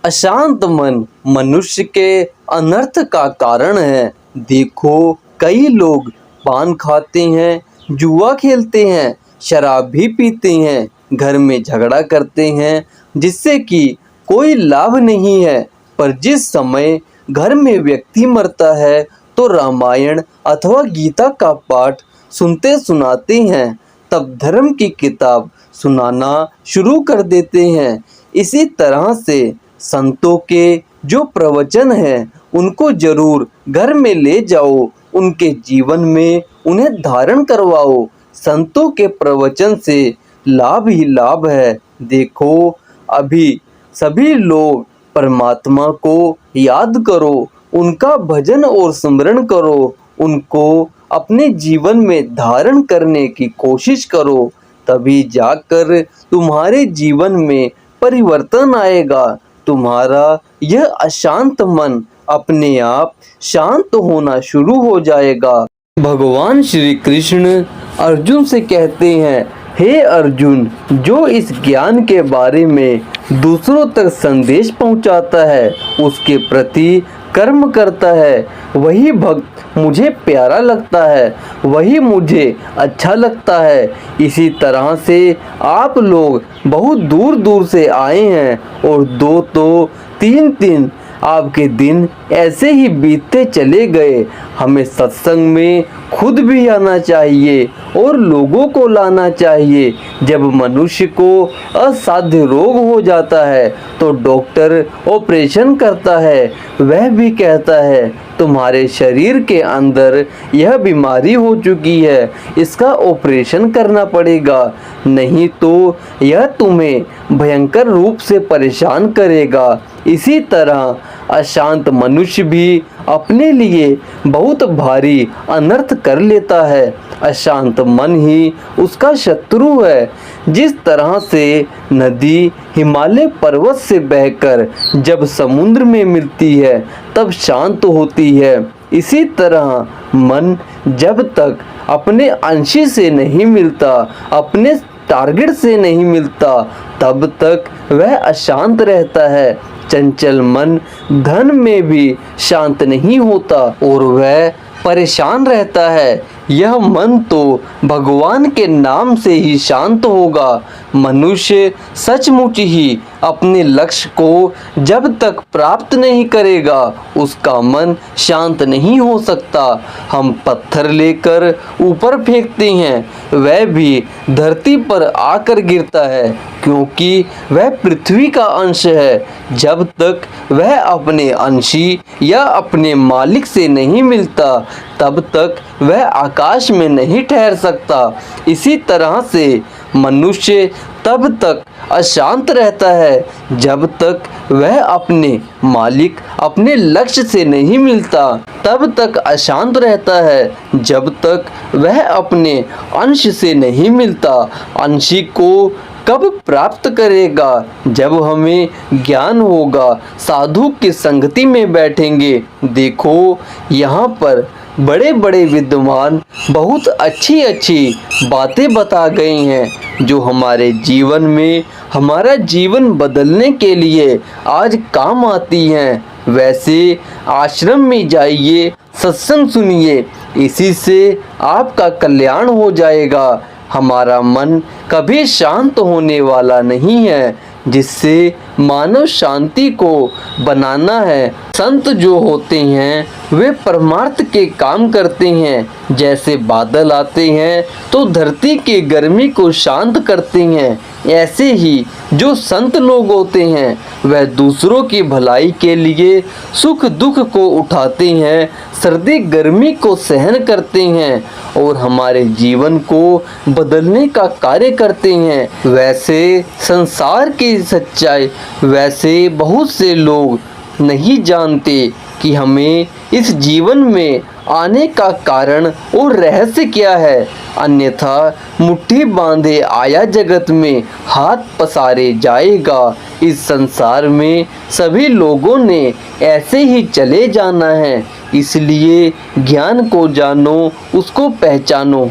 अशांत मन मनुष्य के अनर्थ का कारण है। देखो, कई लोग पान खाते हैं, जुआ खेलते हैं, शराब भी पीते हैं, घर में झगड़ा करते हैं, जिससे कि कोई लाभ नहीं है। पर जिस समय घर में व्यक्ति मरता है तो रामायण अथवा गीता का पाठ सुनते सुनाते हैं, तब धर्म की किताब सुनाना शुरू कर देते हैं। इसी तरह से संतों के जो प्रवचन हैं उनको जरूर घर में ले जाओ, उनके जीवन में उन्हें धारण करवाओ। संतों के प्रवचन से लाभ ही लाभ है। देखो, अभी सभी लोग परमात्मा को याद करो, उनका भजन और स्मरण करो, उनको अपने जीवन में धारण करने की कोशिश करो, तभी जाकर तुम्हारे जीवन में परिवर्तन आएगा। तुम्हारा यह अशांत मन अपने आप शांत होना शुरू हो जाएगा। भगवान श्री कृष्ण अर्जुन से कहते हैं, हे अर्जुन, जो इस ज्ञान के बारे में दूसरों तक संदेश पहुंचाता है, उसके प्रति कर्म करता है, वही भक्त मुझे प्यारा लगता है, वही मुझे अच्छा लगता है। इसी तरह से आप लोग बहुत दूर दूर से आए हैं और 2 तो 3 आपके दिन ऐसे ही बीतते चले गए। हमें सत्संग में खुद भी आना चाहिए और लोगों को लाना चाहिए। जब मनुष्य को असाध्य रोग हो जाता है तो डॉक्टर ऑपरेशन करता है, वह भी कहता है तुम्हारे शरीर के अंदर यह बीमारी हो चुकी है, इसका ऑपरेशन करना पड़ेगा, नहीं तो यह तुम्हें भयंकर रूप से परेशान करेगा। इसी तरह अशांत मनुष्य भी अपने लिए बहुत भारी अनर्थ कर लेता है। अशांत मन ही उसका शत्रु है। जिस तरह से नदी हिमालय पर्वत से बहकर जब समुद्र में मिलती है तब शांत होती है, इसी तरह मन जब तक अपने अंशी से नहीं मिलता, अपने टारगेट से नहीं मिलता, तब तक वह अशांत रहता है। चंचल मन धन में भी शांत नहीं होता और वह परेशान रहता है। यह मन तो भगवान के नाम से ही शांत होगा। मनुष्य सचमुच ही अपने लक्ष्य को जब तक प्राप्त नहीं करेगा उसका मन शांत नहीं हो सकता। हम पत्थर लेकर ऊपर फेंकते हैं, वह भी धरती पर आकर गिरता है, क्योंकि वह पृथ्वी का अंश है। जब तक वह अपने अंशी या अपने मालिक से नहीं मिलता तब तक वह आकाश में नहीं ठहर सकता। इसी तरह से मनुष्य तब तक अशांत रहता है जब तक वह अपने मालिक, अपने लक्ष्य से नहीं मिलता। तब तक अशांत रहता है जब तक वह अपने अंश से नहीं मिलता। अंशी को कब प्राप्त करेगा? जब हमें ज्ञान होगा, साधु की संगति में बैठेंगे। देखो, यहाँ पर बड़े बड़े विद्वान बहुत अच्छी अच्छी बातें बता गए हैं जो हमारे जीवन में हमारा जीवन बदलने के लिए आज काम आती हैं। वैसे आश्रम में जाइए, सत्संग सुनिए, इसी से आपका कल्याण हो जाएगा। हमारा मन कभी शांत होने वाला नहीं है, जिससे मानव शांति को बनाना है। संत जो होते हैं वे परमार्थ के काम करते हैं। जैसे बादल आते हैं तो धरती की गर्मी को शांत करते हैं, ऐसे ही जो संत लोग होते हैं वह दूसरों की भलाई के लिए सुख दुख को उठाते हैं, सर्दी गर्मी को सहन करते हैं और हमारे जीवन को बदलने का कार्य करते हैं। वैसे संसार की सच्चाई वैसे बहुत से लोग नहीं जानते कि हमें इस जीवन में आने का कारण और रहस्य क्या है। अन्यथा मुट्ठी बांधे आया जगत में हाथ पसारे जाएगा। इस संसार में सभी लोगों ने ऐसे ही चले जाना है, इसलिए ज्ञान को जानो, उसको पहचानो।